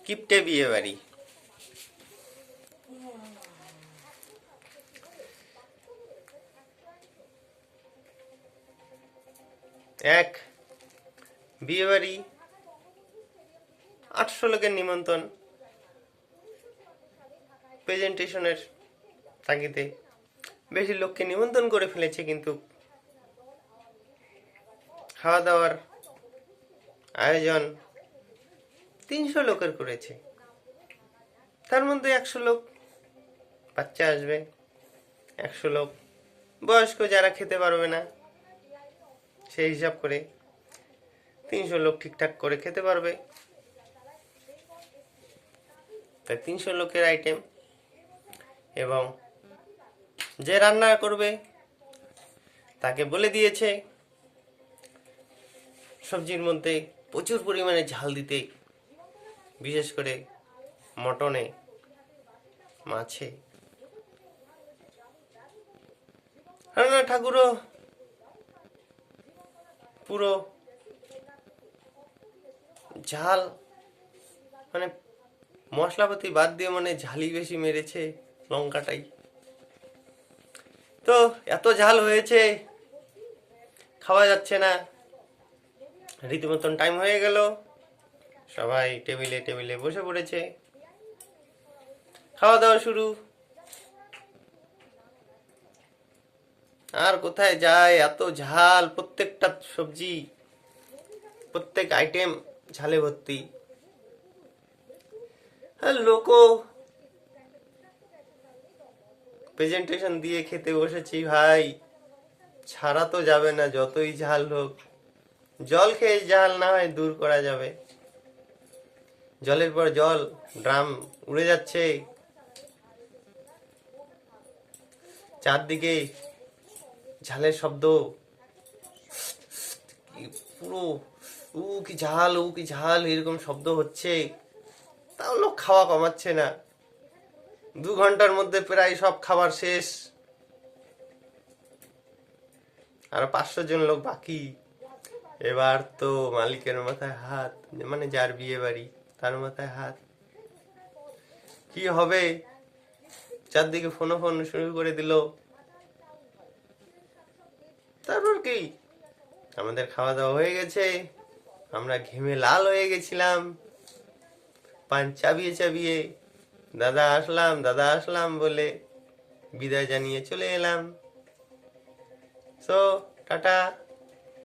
কিপটে বিয়ে বাড়ি। এক বিয়ে বাড়ি, 800 লোকের নিমন্ত্রণ, প্রেজেন্টেশনের তাগিদে বেশি লোককে নিমন্ত্রণ করে ফেলেছে, কিন্তু খাওয়া দাওয়ার আয়োজন 300 লোকের করেছে। তার মধ্যে 100 লোক বাচ্চা আসবে, 100 লোক বয়স্ক যারা খেতে পারবে না, সেই হিসাব করে 300 লোক ঠিকঠাক করে খেতে পারবে। তাই 300 লোকের আইটেম, এবং যে রান্না করবে তাকে বলে দিয়েছে সবজির মধ্যে প্রচুর পরিমাণে ঝাল দিতে, বিশেষ করে মটনে, মাছে। রান্না ঠাকুরও পুরো ঝাল, মানে মশলাপাতি বাদ দিয়ে মানে ঝালই বেশি মেরেছে, লঙ্কাটাই। তো এত ঝাল হয়েছে, খাওয়া যাচ্ছে না, রীতিমতন টাইম হয়ে গেল, সবাই টেবিলে টেবিলে বসে পড়েছে, খাওয়া দাওয়া শুরু। আর কোথায় যায় এত ঝাল, প্রত্যেকটা সবজি, প্রত্যেক আইটেম ঝালে ভর্তি। আর লোকও প্রেজেন্টেশন দিয়ে খেতে বসেছি ভাই, ছাড়া তো যাবে না, যতই ঝাল হোক। জল খেয়ে ঝাল না হয় দূর করা যাবে, জলের পর জল, ড্রাম উড়ে যাচ্ছে, চারদিকে ঝালের শব্দ, পুরো উ কি ঝাল, উ কি ঝাল এরকম শব্দ হচ্ছে। তাও লোক খাওয়া কমাচ্ছে না। 2 ঘন্টার মধ্যে প্রায় সব খাবার শেষ, আর 500 জন লোক বাকি। এবার তো মালিকের মাথায় হাত, মানে যার বিয়ে বাড়ি তার মাথায় হাত, কি হবে। চারদিকে ফোন শুরু করে দিল। তারপর কি, আমাদের খাওয়া দাওয়া হয়ে গেছে, আমরা ঘেমে লাল হয়ে গেছিলাম, পান চাবিয়ে চাবিয়ে দাদা আসলাম দাদা আসলাম বলে বিদায় জানিয়ে চলে এলাম। So tata.